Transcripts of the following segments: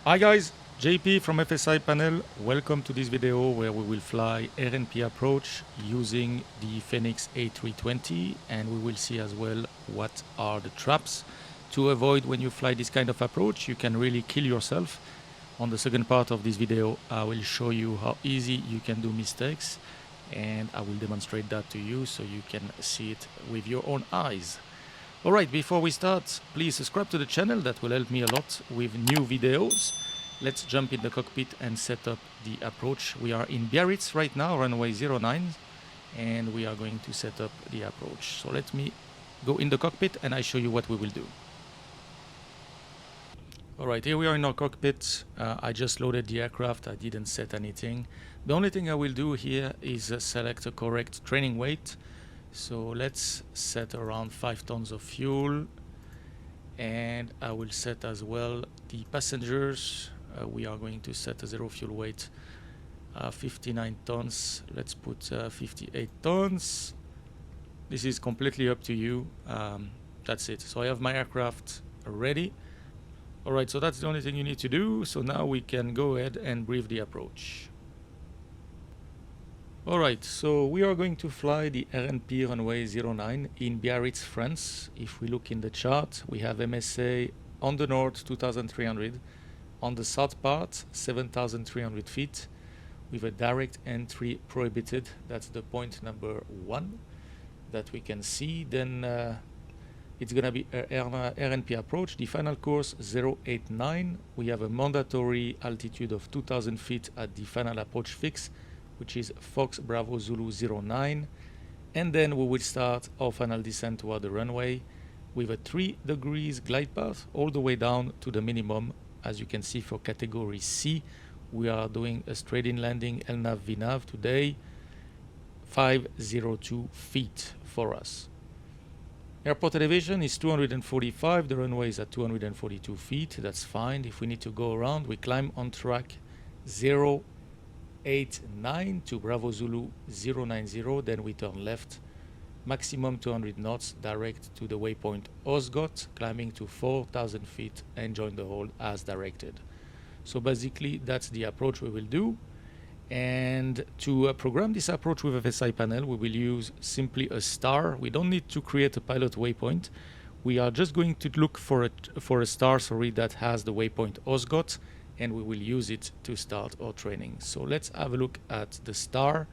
Hi guys, JP from FSiPanel. Welcome to this video where we will fly RNP approach using the Fenix A320, and we will see as well what are the traps to avoid when you fly this kind of approach. You can really kill yourself. On the second part of this video, I will show you how easy you can do mistakes, and I will demonstrate that to you so you can see it with your own eyes. Alright, before we start, please subscribe to the channel. That will help me a lot with new videos. Let's jump in the cockpit and set up the approach. We are in Biarritz right now, runway 09, and we are going to set up the approach. So let me go in the cockpit and I show you what we will do. Alright, here we are in our cockpit. I just loaded the aircraft. I didn't set anything. The only thing I will do here is select a correct training weight. So let's set around 5 tons of fuel, and I will set as well the passengers. We are going to set a zero fuel weight, 59 tons. Let's put 58 tons. This is completely up to you. That's it. So I have my aircraft ready. Alright, so that's the only thing you need to do. So now we can go ahead and brief the approach. Alright, so we are going to fly the RNP runway 09 in Biarritz, France. If we look in the chart, we have MSA on the north 2300, on the south part 7300 feet, with a direct entry prohibited. That's the point number 1 that we can see. Then it's gonna be RNP approach, the final course 089. We have a mandatory altitude of 2000 feet at the final approach fix, which is Fox Bravo Zulu 09, and then we will start our final descent toward the runway with a 3 degrees glide path all the way down to the minimum. As you can see, for category C, we are doing a straight-in landing LNAV VNAV today, 502 feet for us. Airport elevation is 245, the runway is at 242 feet, that's fine. If we need to go around, we climb on track 089 to Bravo Zulu 090, then we turn left, maximum 200 knots direct to the waypoint Osgot, climbing to 4,000 feet and join the hold as directed. So basically that's the approach we will do. And to program this approach with FSiPanel, we will use simply a star. We don't need to create a pilot waypoint. We are just going to look for a star, that has the waypoint Osgot, and we will use it to start our training. So let's have a look at the star.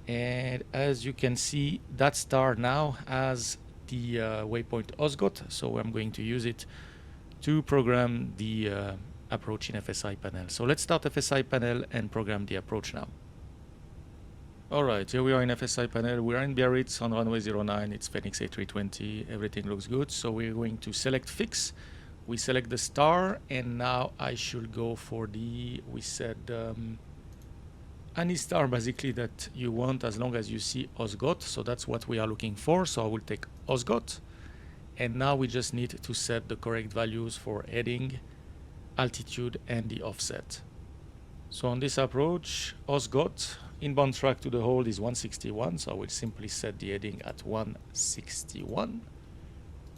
And as you can see, that star now has the waypoint Osgot, so I'm going to use it to program the approach in FSiPanel. So let's start FSiPanel and program the approach now. Alright, here we are in FSiPanel. We are in Biarritz on runway 09. It's Fenix A320. Everything looks good. So we're going to select fix. We select the star, and now I should go for the, we said, any star basically that you want, as long as you see Osgot. So that's what we are looking for. So I will take Osgot, and now we just need to set the correct values for heading, altitude, and the offset. So on this approach, Osgot inbound track to the hold is 161, so I will simply set the heading at 161.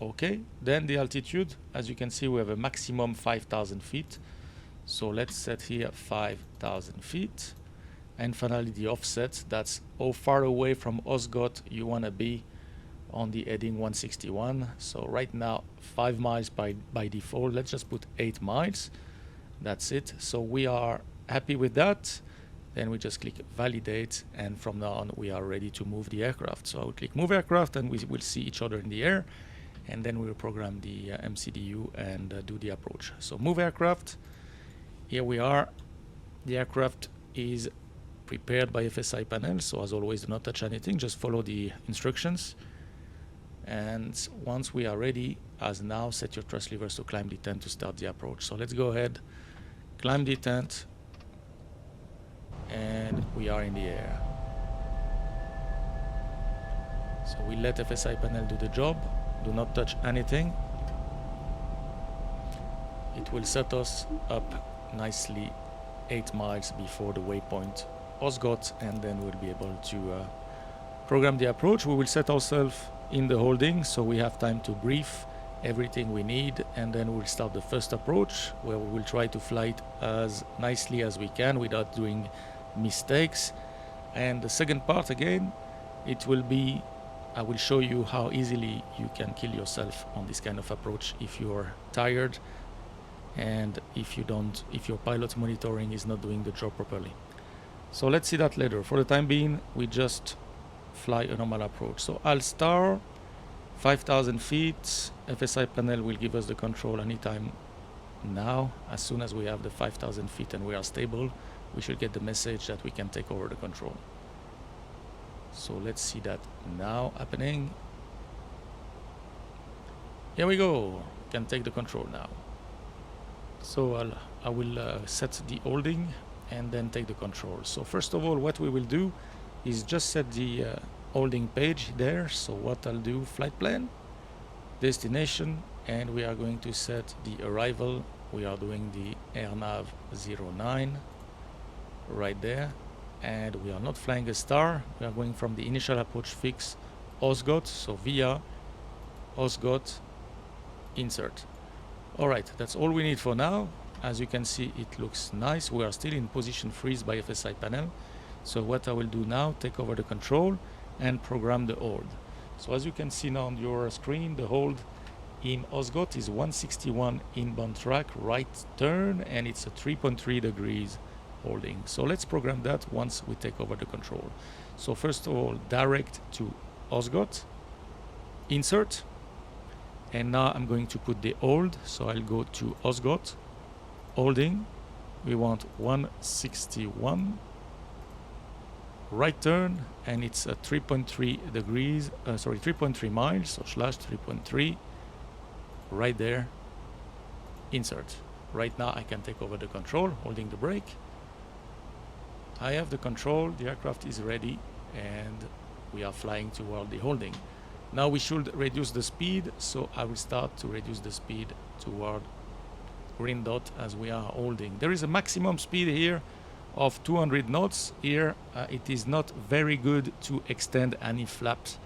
Okay, then the altitude, as you can see, we have a maximum 5,000 feet, so let's set here 5,000 feet. And finally the offset, that's how far away from Osgot you want to be on the heading 161. So right now 5 miles by default. Let's just put 8 miles. That's it. So we are happy with that. Then we just click validate, and from now on we are ready to move the aircraft. So I will click move aircraft, and we will see each other in the air, and then we will program the MCDU and do the approach. So move aircraft. Here we are. The aircraft is prepared by FSiPanel, so as always, do not touch anything, just follow the instructions. And once we are ready, as now, set your thrust levers to climb the tent to start the approach. So let's go ahead, climb the tent, and we are in the air. So we let FSiPanel do the job, do not touch anything. It will set us up nicely 8 miles before the waypoint Osgot, and then we'll be able to program the approach. We will set ourselves in the holding, so we have time to brief everything we need, and then we'll start the first approach, where we will try to fly it as nicely as we can without doing mistakes. And the second part, again, it will be, I will show you how easily you can kill yourself on this kind of approach if you are tired and if your pilot monitoring is not doing the job properly. So let's see that later. For the time being, we just fly a normal approach. So I'll start 5,000 feet. FSiPanel will give us the control anytime now. As soon as we have the 5,000 feet and we are stable, we should get the message that we can take over the control. So let's see that now happening. Here we go. Can take the control now. So I will set the holding and then take the control. So first of all, what we will do is just set the holding page there. So what I'll do, flight plan, destination, and we are going to set the arrival. We are doing the AirNav 09 right there, and we are not flying a star. We are going from the initial approach fix OSGOT, so via OSGOT insert. Alright, that's all we need for now. As you can see, it looks nice. We are still in position freeze by FSiPanel. So what I will do now, take over the control and program the hold. So as you can see now on your screen, the hold in OSGOT is 161 inbound track, right turn, and it's a 3.3 degrees holding. So let's program that once we take over the control. So first of all, direct to OSGOT, insert, and now I'm going to put the hold. So I'll go to OSGOT, holding, we want 161, right turn, and it's a 3.3 degrees, 3.3 miles, so slash 3.3, right there, insert. Right now I can take over the control, holding the brake. I have the control, the aircraft is ready, and we are flying toward the holding. Now we should reduce the speed, so I will start to reduce the speed toward green dot as we are holding. There is a maximum speed here of 200 knots. Here it is not very good to extend any flaps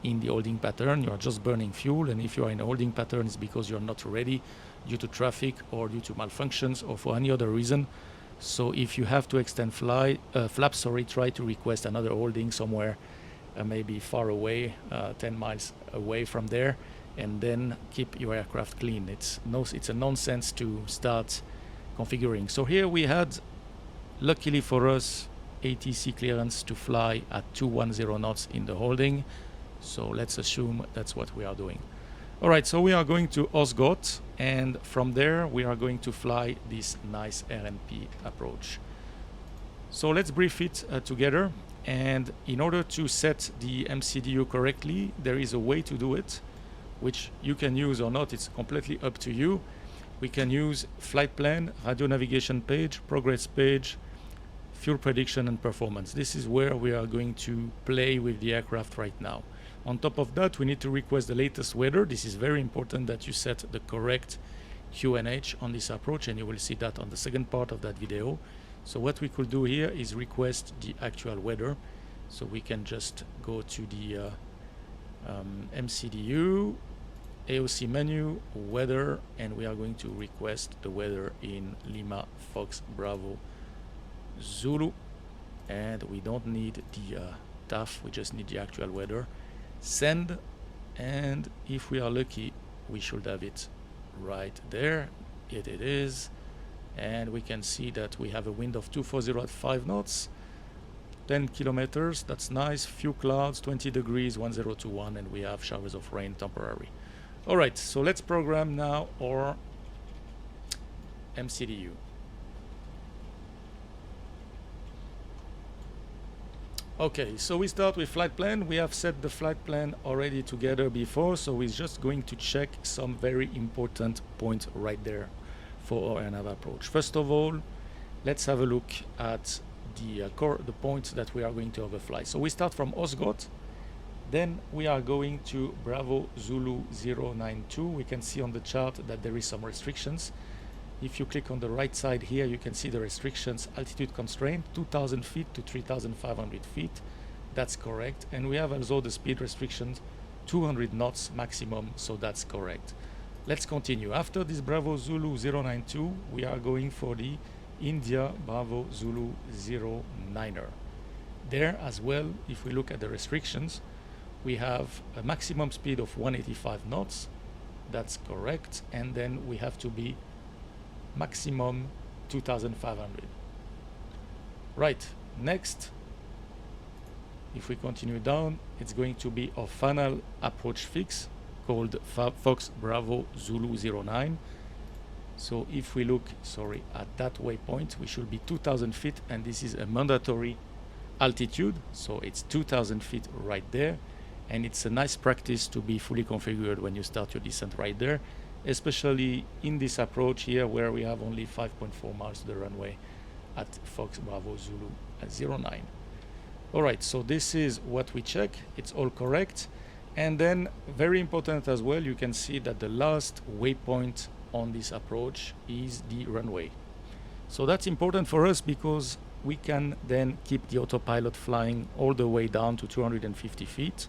in the holding pattern. You are just burning fuel, and if you are in a holding pattern, it's because you're not ready due to traffic or due to malfunctions or for any other reason. So if you have to extend flaps, try to request another holding somewhere maybe far away, 10 miles away from there, and then keep your aircraft clean. It's a nonsense to start configuring. So here we had, luckily for us, ATC clearance to fly at 210 knots in the holding. So let's assume that's what we are doing. All right, so we are going to OSGOT, and from there we are going to fly this nice RNP approach. So let's brief it together. And in order to set the MCDU correctly, there is a way to do it, which you can use or not. It's completely up to you. We can use flight plan, radio navigation page, progress page, fuel prediction, and performance. This is where we are going to play with the aircraft right now. On top of that, we need to request the latest weather. This is very important that you set the correct QNH on this approach, and you will see that on the second part of that video. So what we could do here is request the actual weather. So we can just go to the MCDU, AOC menu, weather, and we are going to request the weather in Lima, Fox, Bravo, Zulu. And we don't need the TAF, we just need the actual weather. Send, and if we are lucky, we should have it right there. It is. And we can see that we have a wind of 240 at 5 knots, 10 kilometers. That's nice. Few clouds, 20 degrees, 1021, and we have showers of rain temporary. All right, so let's program now our MCDU. Okay, so we start with flight plan. We have set the flight plan already together before, so we're just going to check some very important points right there for our AirNav approach. First of all, let's have a look at the points that we are going to overfly. So we start from OSGOT, then we are going to Bravo Zulu 092. We can see on the chart that there is some restrictions. If you click on the right side here, you can see the restrictions. Altitude constraint, 2,000 feet to 3,500 feet. That's correct. And we have also the speed restrictions, 200 knots maximum, so that's correct. Let's continue. After this Bravo Zulu 092, we are going for the India Bravo Zulu 09er. There as well, if we look at the restrictions, we have a maximum speed of 185 knots. That's correct. And then we have to be maximum 2,500. Right, next, if we continue down, it's going to be our final approach fix called Fox Bravo Zulu 09. So if we look, at that waypoint, we should be 2,000 feet, and this is a mandatory altitude, so it's 2,000 feet right there, and it's a nice practice to be fully configured when you start your descent right there, especially in this approach here where we have only 5.4 miles to the runway at Fox Bravo Zulu 09. Alright, so this is what we check, it's all correct. And then, very important as well, you can see that the last waypoint on this approach is the runway. So that's important for us because we can then keep the autopilot flying all the way down to 250 feet.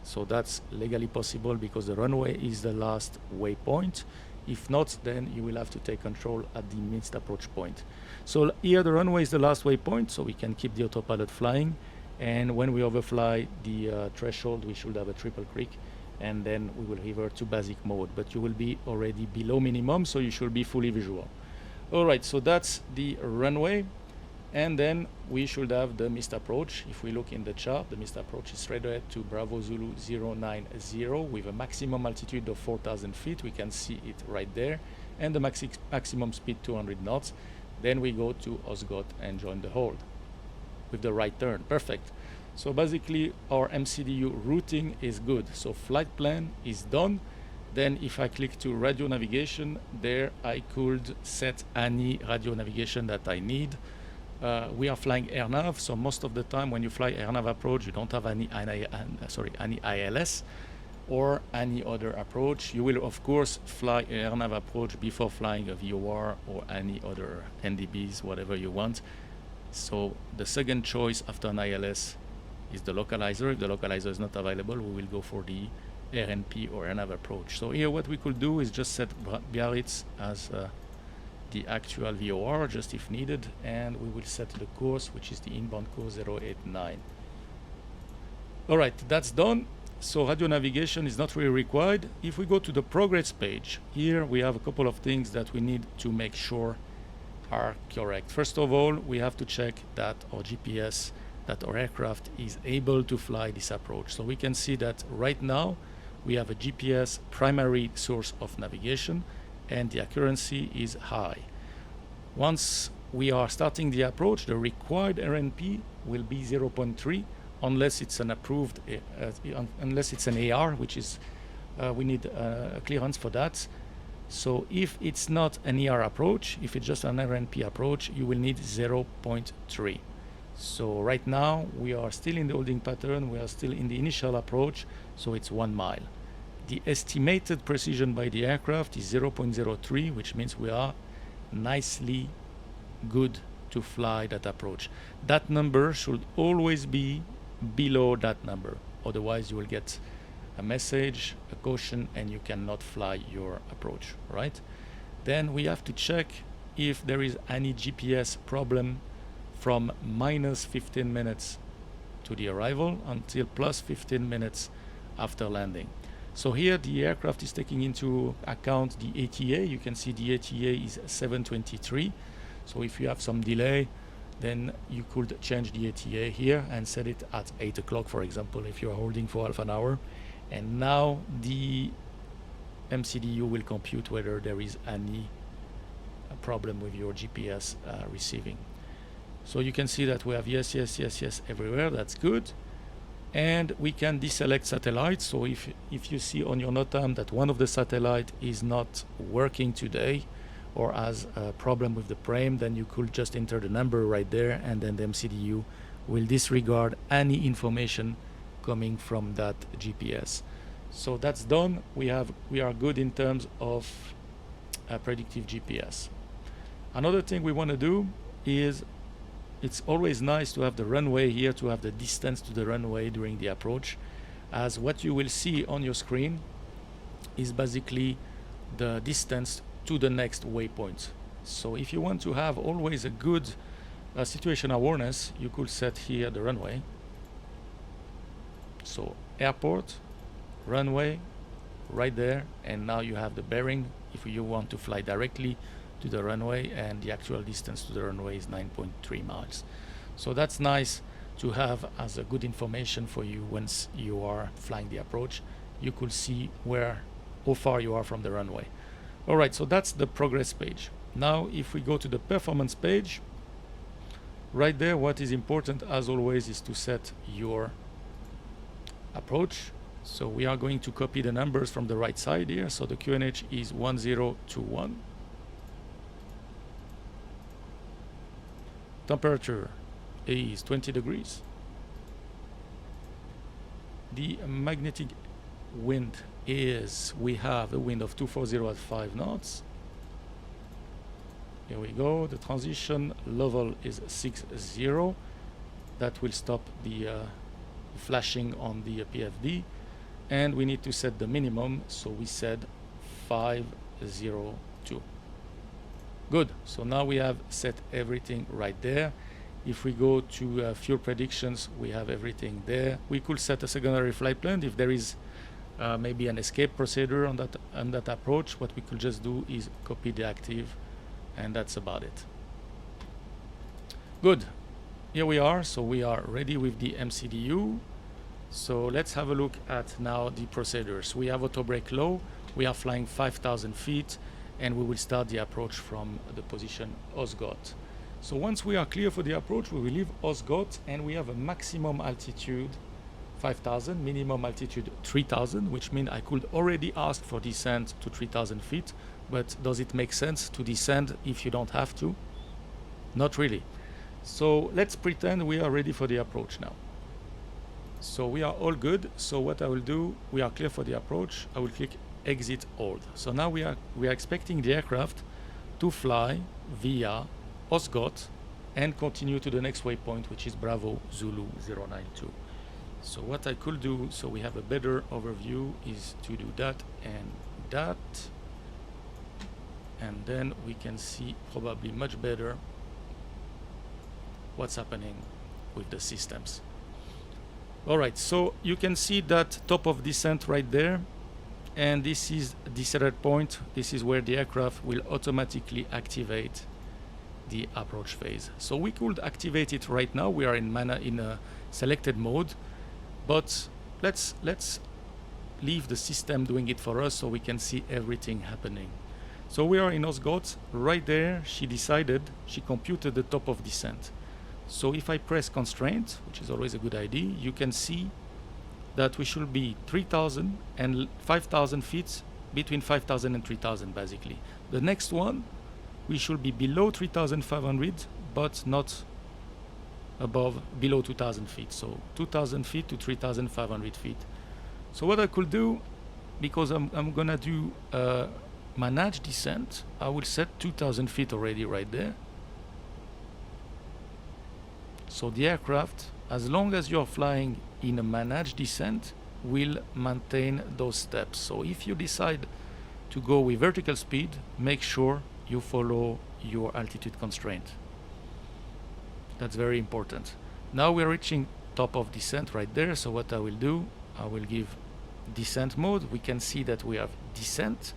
So that's legally possible because the runway is the last waypoint. If not, then you will have to take control at the missed approach point. So here the runway is the last waypoint, so we can keep the autopilot flying. And when we overfly the threshold, we should have a triple creek, and then we will revert to basic mode. But you will be already below minimum, so you should be fully visual. All right, so that's the runway. And then we should have the missed approach. If we look in the chart, the missed approach is straight ahead to Bravo Zulu 090 with a maximum altitude of 4,000 feet. We can see it right there. And the maximum speed 200 knots. Then we go to Osgot and join the hold with the right turn. Perfect. So basically our MCDU routing is good. So flight plan is done. Then if I click to radio navigation, there I could set any radio navigation that I need. We are flying AirNav, so most of the time when you fly AirNav approach, you don't have any ILS or any other approach. You will of course fly AirNav approach before flying a VOR or any other NDBs, whatever you want. So the second choice after an ILS is the localizer. If the localizer is not available, we will go for the RNP or AirNav approach. So here what we could do is just set Biarritz as the actual VOR, just if needed, and we will set the course, which is the inbound course 089. All right, that's done. So radio navigation is not really required. If we go to the progress page, here we have a couple of things that we need to make sure are correct. First of all, we have to check that our GPS, that our aircraft is able to fly this approach. So we can see that right now we have a GPS primary source of navigation and the accuracy is high. Once we are starting the approach, the required RNP will be 0.3 unless it's an approved, unless it's an AR, which is, we need a clearance for that. So if it's not an ER approach, if it's just an RNP approach, you will need 0.3. So right now we are still in the holding pattern, we are still in the initial approach, so it's 1 mile. The estimated precision by the aircraft is 0.03, which means we are nicely good to fly that approach. That number should always be below that number, otherwise you will get a message, a caution, and you cannot fly your approach, right? Then we have to check if there is any GPS problem from minus 15 minutes to the arrival until plus 15 minutes after landing. So here the aircraft is taking into account the ATA. You can see the ATA is 723. So if you have some delay, then you could change the ATA here and set it at 8 o'clock, for example, if you are holding for half an hour. And now the MCDU will compute whether there is any problem with your GPS receiving. So you can see that we have yes, yes, yes, yes everywhere. That's good. And we can deselect satellites. So if you see on your NOTAM that one of the satellites is not working today or has a problem with the frame, then you could just enter the number right there, and then the MCDU will disregard any information coming from that GPS. So that's done. We are good in terms of predictive GPS. Another thing we want to do is, it's always nice to have the runway here, to have the distance to the runway during the approach, as what you will see on your screen is basically the distance to the next waypoint. So if you want to have always a good situation awareness, you could set here the runway. So airport, runway, right there, and now you have the bearing if you want to fly directly to the runway, and the actual distance to the runway is 9.3 miles. So that's nice to have as a good information for you once you are flying the approach. You could see how far you are from the runway. All right, so that's the progress page. Now if we go to the performance page, right there what is important as always is to set your approach. So we are going to copy the numbers from the right side here. So the QNH is 1021. Temperature is 20 degrees. The magnetic wind is, we have a wind of 240 at 5 knots. Here we go. The transition level is 60. That will stop the flashing on the PFD. And we need to set the minimum, so we said 502. Good, so now we have set everything right there. If we go to fuel predictions, we have everything there. We could set a secondary flight plan if there is maybe an escape procedure on that approach. What we could just do is copy the active, and that's about it. Good, here we are. So we are ready with the MCDU. So let's have a look at now the procedures. We have auto brake low. We are flying 5,000 feet, and we will start the approach from the position Osgot. So once we are clear for the approach, we will leave Osgot, and we have a maximum altitude 5,000, minimum altitude 3,000, which means I could already ask for descent to 3,000 feet. But does it make sense to descend if you don't have to? Not really. So let's pretend we are ready for the approach now. So we are all good. So what I will do, we are clear for the approach. I will click exit hold. So now we are expecting the aircraft to fly via Osgot and continue to the next waypoint, which is Bravo Zulu 092. So what I could do, so we have a better overview, is to do that and that. And then we can see probably much better what's happening with the systems. All right, so you can see that top of descent right there, and this is the decided point. This is where the aircraft will automatically activate the approach phase. So we could activate it right now. We are in a selected mode, but let's leave the system doing it for us so we can see everything happening. So we are in Osgot. Right there, she computed the top of descent. So if I press constraint, which is always a good idea, you can see that we should be 3,000 and 5,000 feet, between 5,000 and 3,000 basically. The next one, we should be below 3,500, but not below 2,000 feet. So 2,000 feet to 3,500 feet. So what I could do, because I'm gonna do manage descent, I will set 2,000 feet already right there. So the aircraft, as long as you're flying in a managed descent, will maintain those steps. So if you decide to go with vertical speed, make sure you follow your altitude constraint. That's very important. Now we're reaching top of descent right there. So what I will do, I will give descent mode. We can see that we have descent.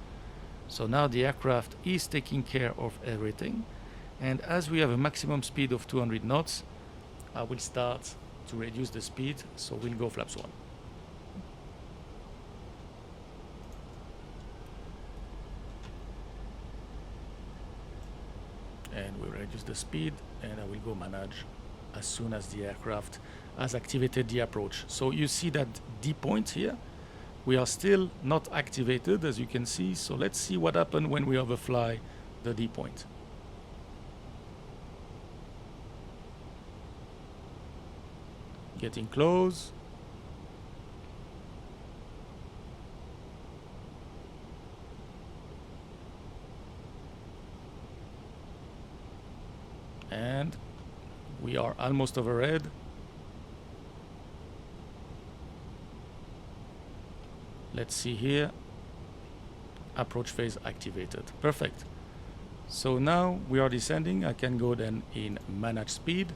So now the aircraft is taking care of everything. And as we have a maximum speed of 200 knots, I will start to reduce the speed. So we'll go flaps 1. And we'll reduce the speed, and I will go manage as soon as the aircraft has activated the approach. So you see that D point here, we are still not activated, as you can see. So let's see what happens when we overfly the D point. Getting close. And we are almost overhead. Let's see here. approach phase activated. Perfect. So now we are descending. I can go then in manage speed.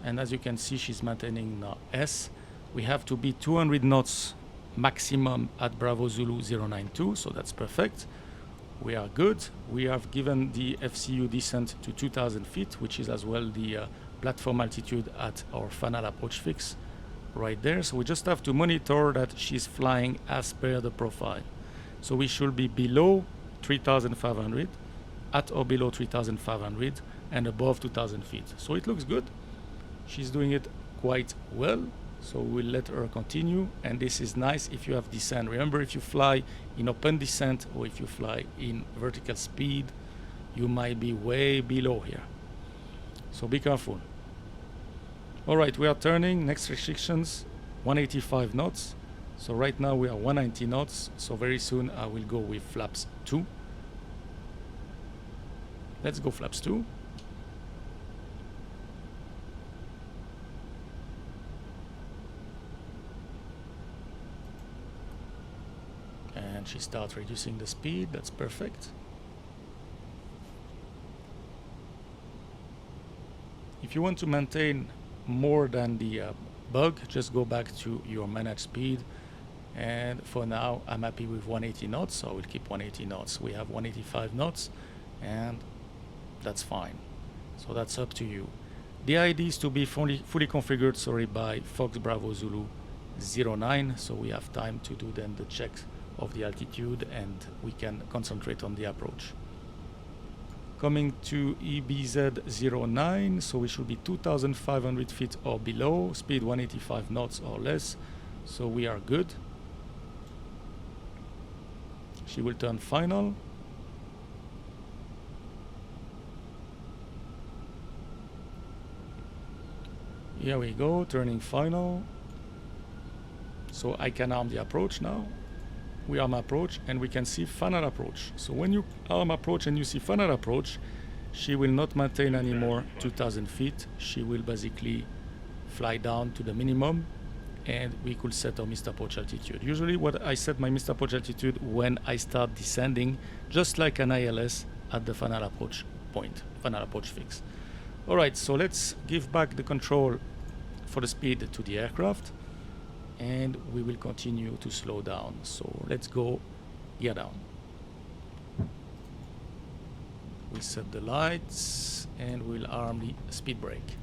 And as you can see, she's maintaining now S. We have to be 200 knots maximum at Bravo Zulu 092, so that's perfect. We are good. We have given the FCU descent to 2,000 feet, which is as well the platform altitude at our final approach fix right there. So we just have to monitor that she's flying as per the profile. So we should be below 3,500, at or below 3,500, and above 2,000 feet. So it looks good. She's doing it quite well. So we'll let her continue, and this is nice if you have descent. Remember, if you fly in open descent or if you fly in vertical speed, you might be way below here. So be careful. All right, we are turning. Next restrictions, 185 knots. So right now we are 190 knots. So very soon I will go with flaps 2. Let's go flaps 2. And she starts reducing the speed. That's perfect. If you want to maintain more than the bug, just go back to your managed speed. And for now, I'm happy with 180 knots, so I will keep 180 knots. We have 185 knots, and that's fine. So that's up to you. The ID is to be fully configured, sorry, by Fox Bravo Zulu 09, so we have time to do then the check of the altitude, and we can concentrate on the approach. Coming to EBZ09, so we should be 2,500 feet or below, speed 185 knots or less, so we are good. She will turn final. Here we go, turning final. So I can arm the approach now. We arm approach and we can see final approach. So when you arm approach and you see final approach, she will not maintain anymore 2,000 feet. She will basically fly down to the minimum, and we could set our missed approach altitude. Usually what I set my missed approach altitude when I start descending, just like an ILS at the final approach point, final approach fix. All right, so let's give back the control for the speed to the aircraft, and we will continue to slow down. So let's go gear down. We set the lights and we'll arm the speed brake.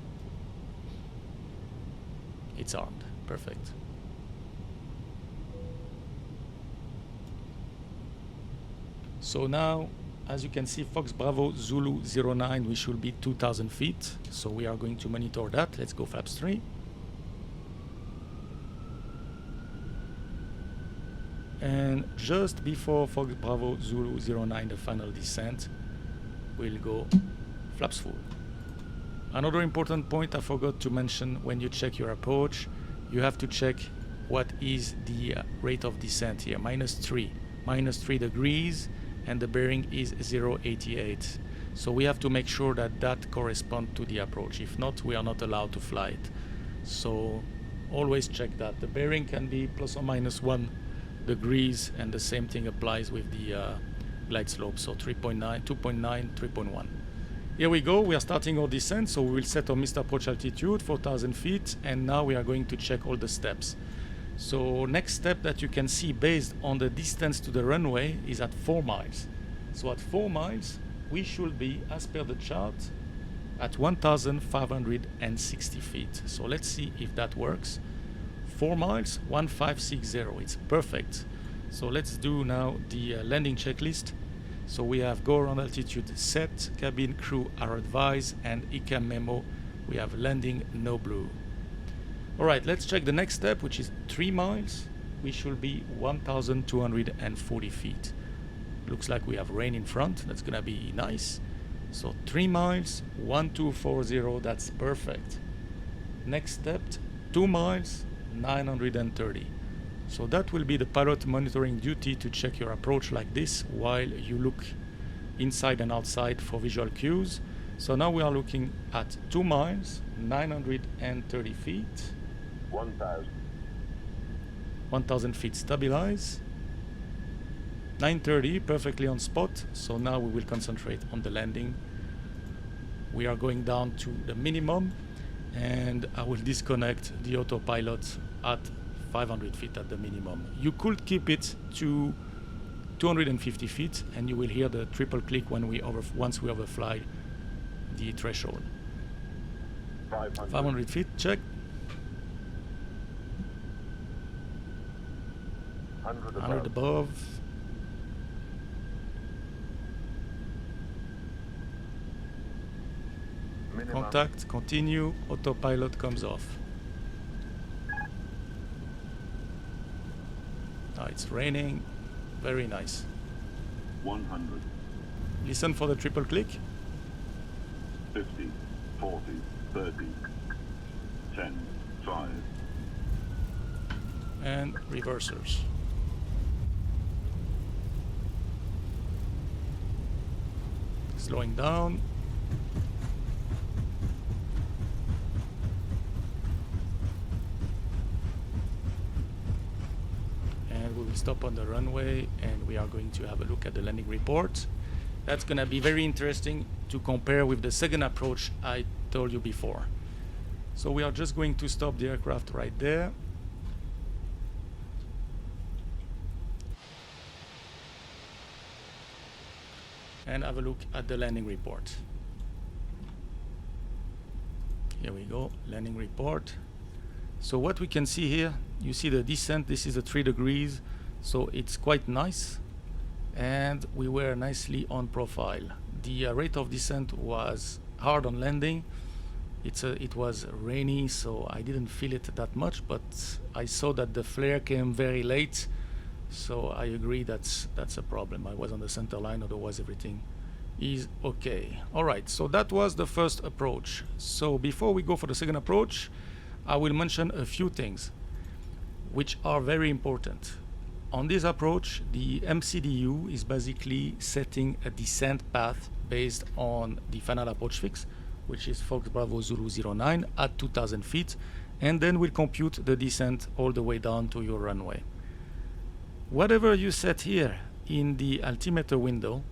It's armed. Perfect. So now, as you can see, Fox Bravo Zulu 09, we should be 2,000 feet. So we are going to monitor that. Let's go flaps 3. And just before Fox Bravo Zulu 09, the final descent, we'll go flaps full. Another important point I forgot to mention: when you check your approach, you have to check what is the rate of descent here, -3 degrees, and the bearing is 088. So we have to make sure that that corresponds to the approach. If not, we are not allowed to fly it. So always check that. The bearing can be ±1 degrees, and the same thing applies with the glide slope. So 3.9, 2.9, 3.1. Here we go, we are starting our descent, so we will set our missed approach altitude, 4,000 feet, and now we are going to check all the steps. So next step that you can see based on the distance to the runway is at 4 miles. So at 4 miles, we should be, as per the chart, at 1,560 feet. So let's see if that works. 4 miles, 1,560, it's perfect. So let's do now the landing checklist. So we have go around altitude set, cabin crew are advised, and ECAM memo, we have landing no blue. All right, let's check the next step, which is 3 miles. We should be 1,240 feet. Looks like we have rain in front. That's gonna be nice. So 3 miles, 1,240, that's perfect. Next step, 2 miles, 930. So that will be the pilot monitoring duty to check your approach like this while you look inside and outside for visual cues. So now we are looking at 2 miles, 930 feet. 1,000. 1,000 feet stabilize. 9:30, perfectly on spot. So now we will concentrate on the landing. We are going down to the minimum, and I will disconnect the autopilot at 500 feet at the minimum. You could keep it to 250 feet, and you will hear the triple click when once we overfly the threshold. 500 feet, check. 100 above. Minimum. Contact, continue, autopilot comes off. Now it's raining, very nice. 100. Listen for the triple click. 50, 40, 30, 10, 5. And reversers. Slowing down. And we will stop on the runway, and we are going to have a look at the landing report. That's going to be very interesting to compare with the second approach I told you before. So we are just going to stop the aircraft right there. And have a look at the landing report. Here we go, landing report. So what we can see here, you see the descent, this is a 3 degrees, so it's quite nice. And we were nicely on profile. The rate of descent was hard on landing. It was rainy, so I didn't feel it that much, but I saw that the flare came very late. So I agree that's a problem. I was on the center line, otherwise everything is okay. All right, so that was the first approach. So before we go for the second approach, I will mention a few things which are very important. On this approach, the MCDU is basically setting a descent path based on the final approach fix, which is Fox Bravo Zulu 09 at 2000 feet, and then we'll compute the descent all the way down to your runway. Whatever you set here in the altimeter window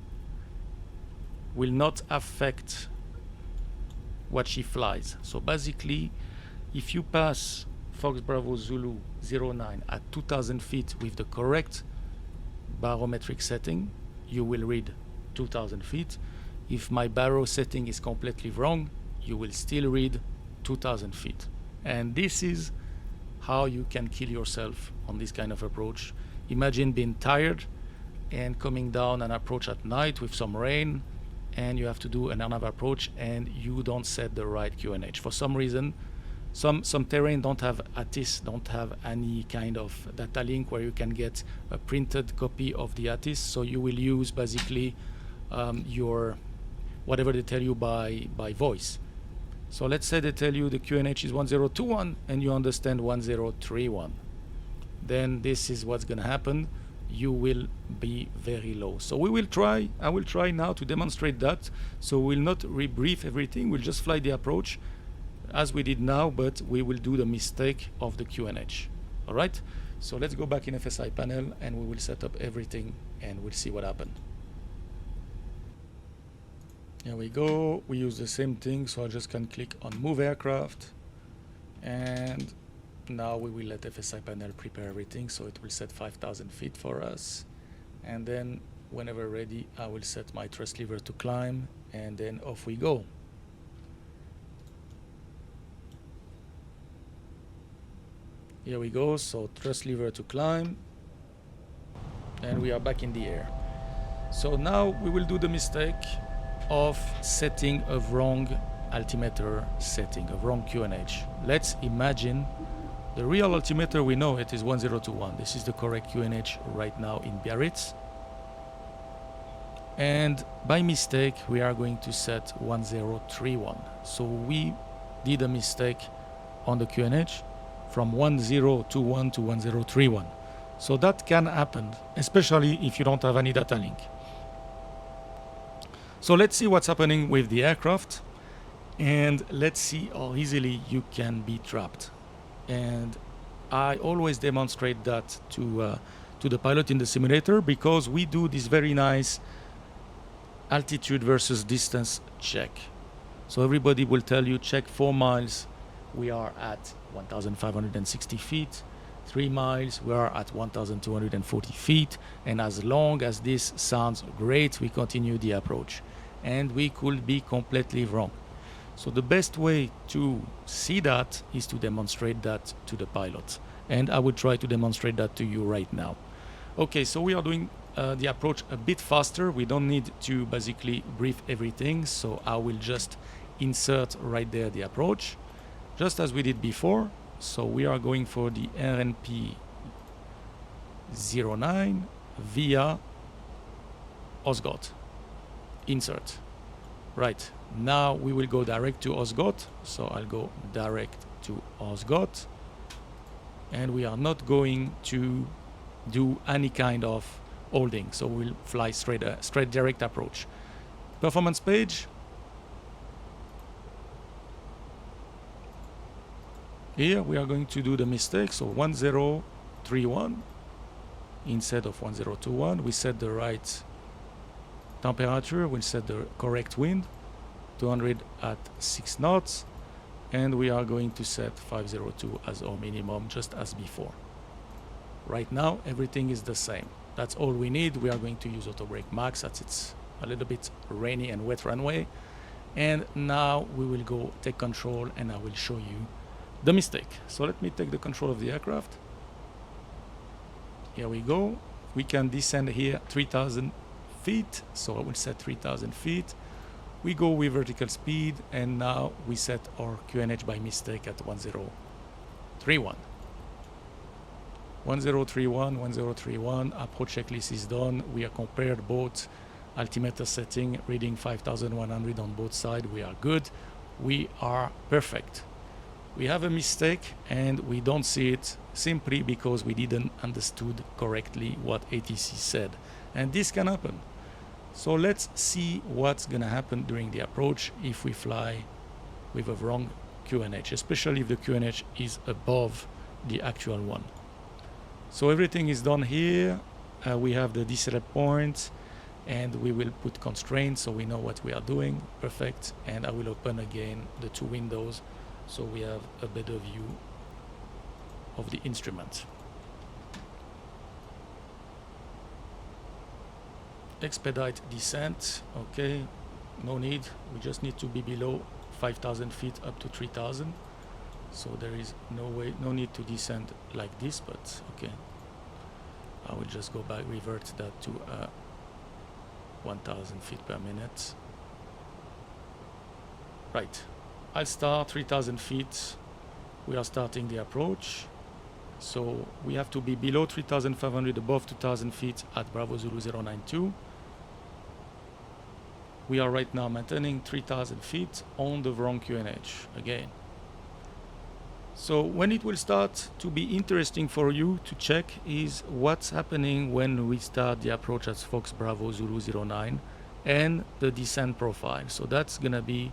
will not affect what she flies. So basically, if you pass Fox Bravo Zulu 09 at 2000 feet with the correct barometric setting, you will read 2000 feet. If my baro setting is completely wrong, you will still read 2000 feet. And this is how you can kill yourself on this kind of approach. Imagine being tired and coming down an approach at night with some rain, and you have to do another approach and you don't set the right QNH. For some reason, some terrain don't have ATIS, don't have any kind of data link where you can get a printed copy of the ATIS, so you will use basically your whatever they tell you by voice. So let's say they tell you the QNH is 1021 and you understand 1031. Then this is what's going to happen. You will be very low. So I will try now to demonstrate that. So we'll not rebrief everything, we'll just fly the approach as we did now, but we will do the mistake of the QNH. All right, so let's go back in FSiPanel and we will set up everything and we'll see what happened. Here we go, we use the same thing, so I just can click on move aircraft, and now we will let FSiPanel prepare everything, so it will set 5000 feet for us, and then whenever ready I will set my thrust lever to climb, and then off we go. Here we go, so thrust lever to climb, and we are back in the air. So now we will do the mistake of setting a wrong altimeter setting, a wrong QNH. Let's imagine the real altimeter, we know it is 1021. This is the correct QNH right now in Biarritz. And by mistake, we are going to set 1031. So we did a mistake on the QNH from 1021 to 1031. So that can happen, especially if you don't have any data link. So let's see what's happening with the aircraft, and let's see how easily you can be trapped. And I always demonstrate that to to the pilot in the simulator, because we do this very nice altitude versus distance check. So everybody will tell you, check 4 miles, we are at 1,560 feet. 3 miles, we are at 1,240 feet. And as long as this sounds great, we continue the approach. And we could be completely wrong. So the best way to see that is to demonstrate that to the pilot. And I will try to demonstrate that to you right now. Okay, so we are doing the approach a bit faster. We don't need to basically brief everything. So I will just insert right there the approach, just as we did before. So we are going for the RNP 09 via Osgot. Insert. Right, now we will go direct to Osgot. So I'll go direct to Osgot. And we are not going to do any kind of holding. So we'll fly straight direct approach. Performance page. Here we are going to do the mistake. So 1031 instead of 1021. We set the right temperature. We'll set the correct wind. 200 at 6 knots. And we are going to set 502 as our minimum, just as before. Right now, everything is the same. That's all we need. We are going to use auto brake max as it's a little bit rainy and wet runway. And now we will go take control and I will show you the mistake. So let me take the control of the aircraft. Here we go. We can descend here 3,000 feet. So I will set 3,000 feet. We go with vertical speed, and now we set our QNH by mistake at 1031. 1031, 1031. Approach checklist is done. We are compared both altimeter setting, reading 5,100 on both sides. We are good. We are perfect. We have a mistake and we don't see it simply because we didn't understood correctly what ATC said. And this can happen. So let's see what's going to happen during the approach if we fly with a wrong QNH, especially if the QNH is above the actual one. So everything is done here. We have the decel point and we will put constraints so we know what we are doing. Perfect. And I will open again the 2 windows so we have a better view of the instrument. Expedite descent. Okay, no need. We just need to be below 5,000 feet up to 3,000. So there is no need to descend like this, but okay. I will just go back, revert that to 1,000 feet per minute. Right, I'll start 3,000 feet. We are starting the approach. So we have to be below 3,500, above 2,000 feet at Bravo Zulu 092. We are right now maintaining 3,000 feet on the wrong QNH again. So when it will start to be interesting for you to check is what's happening when we start the approach at Fox Bravo Zulu 09 and the descent profile. So that's gonna be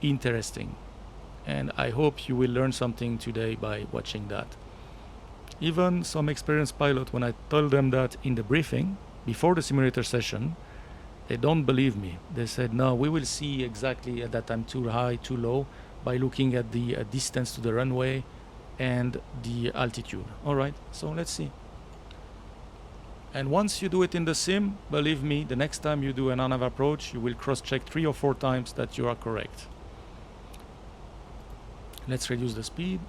interesting. And I hope you will learn something today by watching that. Even some experienced pilot, when I told them that in the briefing before the simulator session, they don't believe me. They said, no, we will see exactly at that time too high, too low by looking at the distance to the runway and the altitude. All right, so let's see. And once you do it in the sim, believe me, the next time you do an on-nav approach, you will cross-check 3 or 4 times that you are correct. Let's reduce the speed.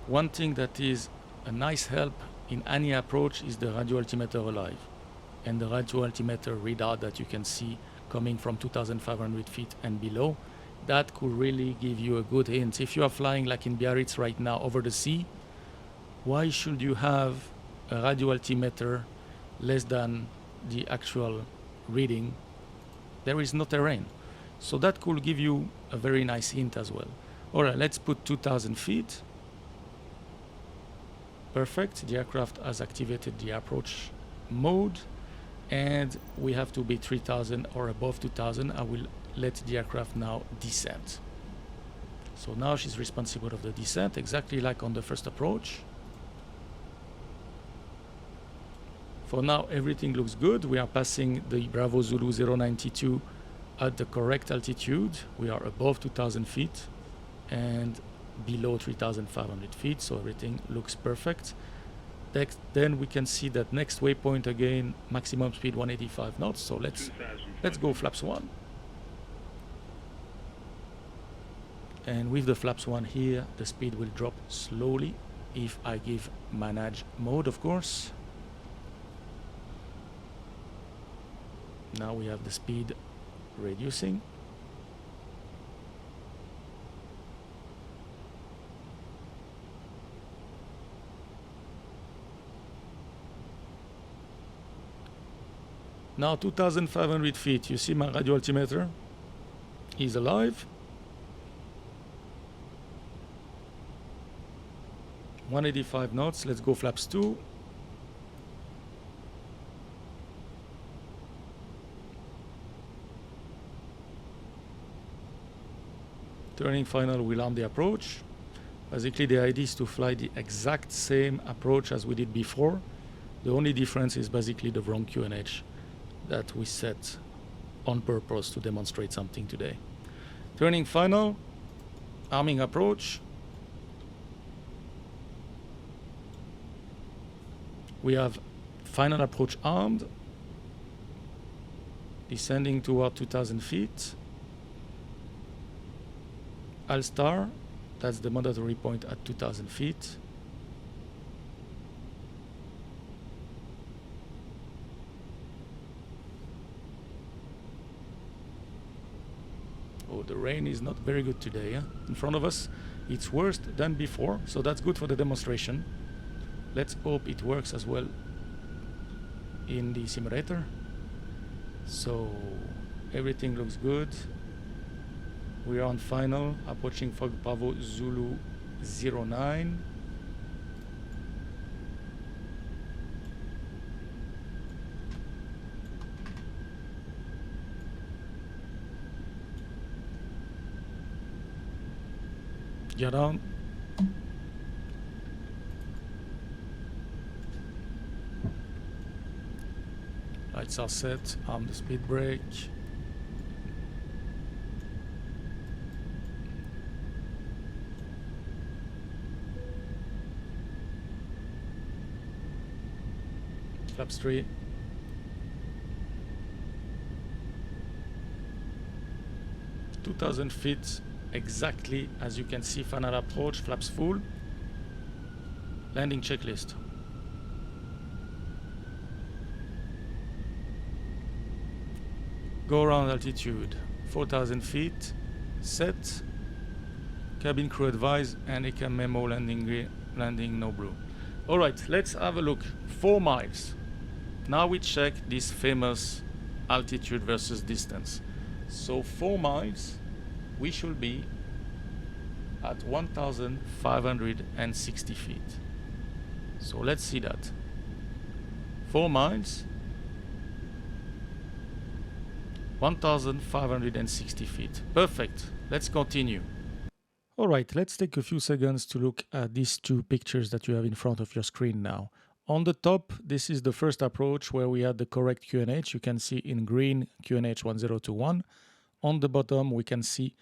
One thing that is a nice help in any approach is the radio altimeter alive. And the radio altimeter readout that you can see coming from 2,500 feet and below, that could really give you a good hint. If you are flying like in Biarritz right now over the sea, why should you have a radio altimeter less than the actual reading? There is no terrain. So that could give you a very nice hint as well. All right, let's put 2,000 feet. Perfect, the aircraft has activated the approach mode. And we have to be 3,000 or above 2,000. I will let the aircraft now descend. So now she's responsible of the descent, exactly like on the first approach. For now, everything looks good. We are passing the Bravo Zulu 092 at the correct altitude. We are above 2,000 feet and below 3,500 feet, so everything looks perfect. Then we can see that next waypoint again, maximum speed 185 knots. So let's go flaps 1. And with the flaps 1 here, the speed will drop slowly if I give manage mode, of course. Now we have the speed reducing. Now 2,500 feet, you see my radio altimeter is alive. 185 knots, let's go flaps 2. Turning final will arm the approach. Basically the idea is to fly the exact same approach as we did before. The only difference is basically the wrong QNH that we set on purpose to demonstrate something today. Turning final, arming approach. We have final approach armed, descending toward 2,000 feet. All-star, that's the mandatory point at 2,000 feet. Oh, the rain is not very good today, eh? In front of us. It's worse than before, so that's good for the demonstration. Let's hope it works as well in the simulator. So everything looks good. We are on final, approaching Fog Bravo Zulu 09. Get down. Lights are set, arm the speed brake. Flaps 3. (2,000 feet exactly, as you can see, final approach, flaps full. Landing checklist. Go around altitude, 4,000 feet, set. Cabin crew advise, and ECAM memo landing no blue. All right, let's have a look. 4 miles. Now we check this famous altitude versus distance. So 4 miles, we should be at 1,560 feet. So let's see that. 4 miles, 1,560 feet. Perfect. Let's continue. All right, let's take a few seconds to look at these 2 pictures that you have in front of your screen now. On the top, this is the first approach where we had the correct QNH. You can see in green QNH 1021. On the bottom, we can see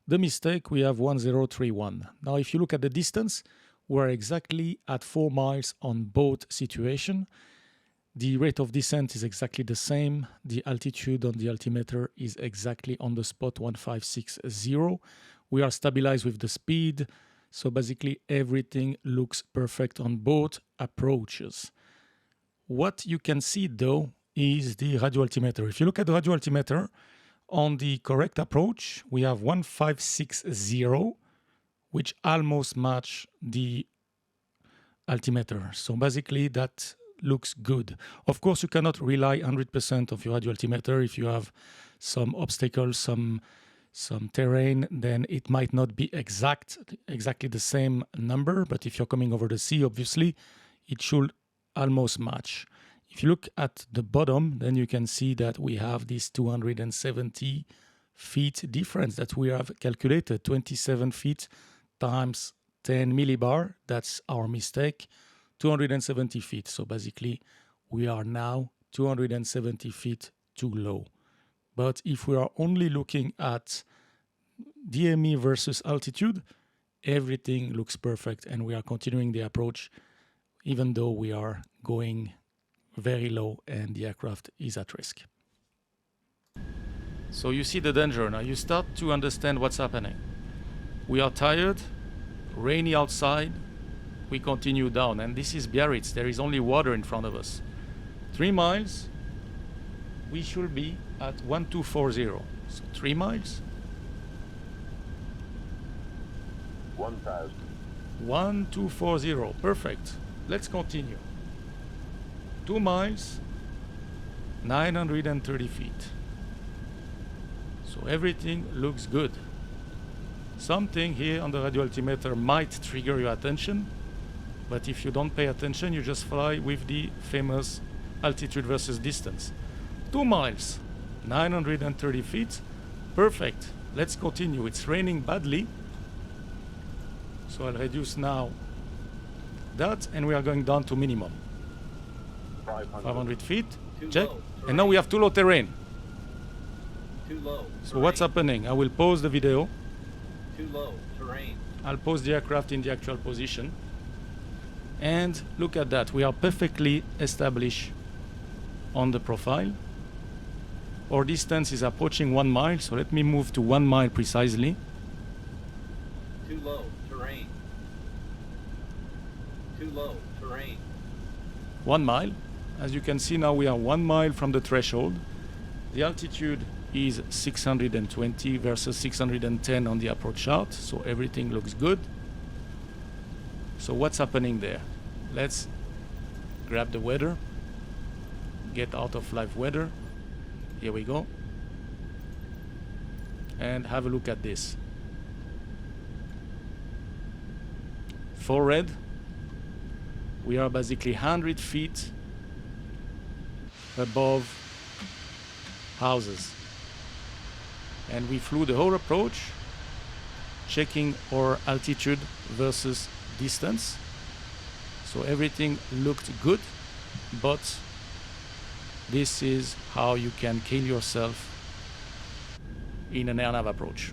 the mistake. We have 1031. Now, if you look at the distance, we're exactly at 4 miles on both situations. The rate of descent is exactly the same. The altitude on the altimeter is exactly on the spot 1560. We are stabilized with the speed. So basically everything looks perfect on both approaches. What you can see though is the radio altimeter. If you look at the radio altimeter, on the correct approach, we have 1560, which almost match the altimeter. So basically that looks good. Of course, you cannot rely 100% of your radio altimeter. If you have some obstacles, some terrain, then it might not be exactly the same number. But if you're coming over the sea, obviously, it should almost match. If you look at the bottom, then you can see that we have this 270 feet difference that we have calculated. 27 feet times 10 millibar. That's our mistake. 270 feet. So basically, we are now 270 feet too low. But if we are only looking at DME versus altitude, everything looks perfect and we are continuing the approach even though we are going very low and the aircraft is at risk. So you see the danger now. You start to understand what's happening. We are tired, rainy outside, we continue down, and this is Biarritz. There is only water in front of us. 3 miles, we should be at 1240. So 3 miles. 1,000. 1240, perfect. Let's continue. 2 miles, 930 feet. So everything looks good. Something here on the radio altimeter might trigger your attention, but if you don't pay attention, you just fly with the famous altitude versus distance. 2 miles, 930 feet, perfect. Let's continue. It's raining badly, so I'll reduce now that, and we are going down to minimum. 500 feet, check. And now we have too low terrain. Too low. So what's happening? I will pause the video. Too low. Terrain. I'll pose the aircraft in the actual position. And look at that. We are perfectly established on the profile. Our distance is approaching 1 mile. So let me move to 1 mile precisely. Too low. Terrain. Too low. Terrain. 1 mile. As you can see now, we are 1 mile from the threshold. The altitude is 620 versus 610 on the approach chart, so everything looks good. So what's happening there? Let's grab the weather, get out of live weather. Here we go. And have a look at this. For red, we are basically 100 feet above houses. And we flew the whole approach, checking our altitude versus distance. So everything looked good, but this is how you can kill yourself in an air nav approach.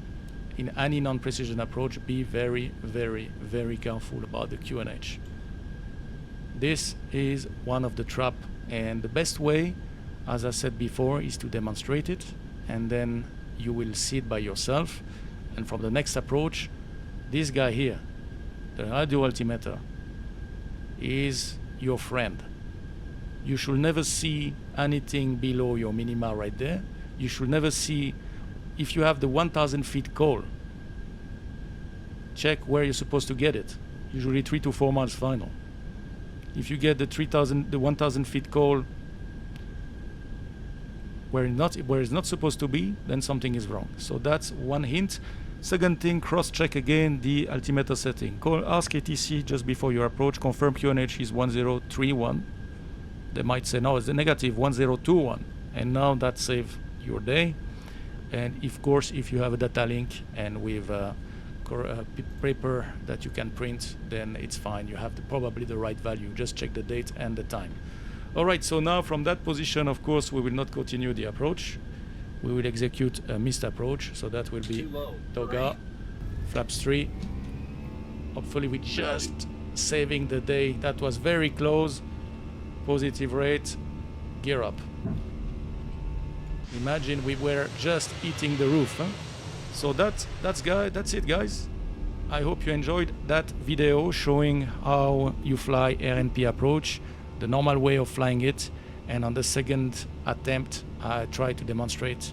In any non-precision approach, be very, very, very careful about the QNH. This is one of the trap, and the best way, as I said before, is to demonstrate it, and then you will see it by yourself. And from the next approach, this guy here, the radio altimeter, is your friend. You should never see anything below your minima right there. You should never see, if you have the 1,000 feet call, check where you're supposed to get it. Usually 3 to 4 miles final. If you get the 1,000 feet call where it's not supposed to be, then something is wrong. So that's one hint. Second thing, cross-check again the altimeter setting. Ask ATC just before your approach, confirm QNH is 1031. They might say, no, it's a negative 1021. And now that saves your day. And of course, if you have a data link and with a paper that you can print, then it's fine. You have probably the right value. Just check the date and the time. All right, so now from that position, of course, we will not continue the approach. We will execute a missed approach. So that will be Toga, flaps 3. Hopefully we just saving the day. That was very close. Positive rate, gear up. Imagine we were just eating the roof. Huh? So that's it, guys. I hope you enjoyed that video showing how you fly RNP approach, the normal way of flying it, and on the second attempt I tried to demonstrate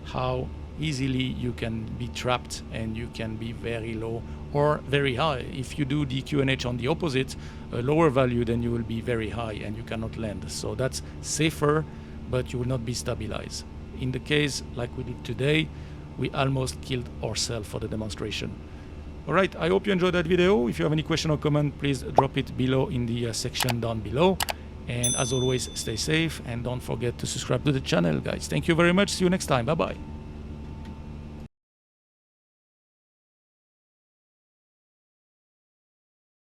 how easily you can be trapped and you can be very low or very high. If you do the QNH on the opposite, a lower value, then you will be very high and you cannot land. So that's safer, but you will not be stabilized. In the case like we did today, we almost killed ourselves for the demonstration. All right, I hope you enjoyed that video. If you have any question or comment, please drop it below in the section down below. And as always, stay safe and don't forget to subscribe to the channel, guys. Thank you very much. See you next time. Bye-bye.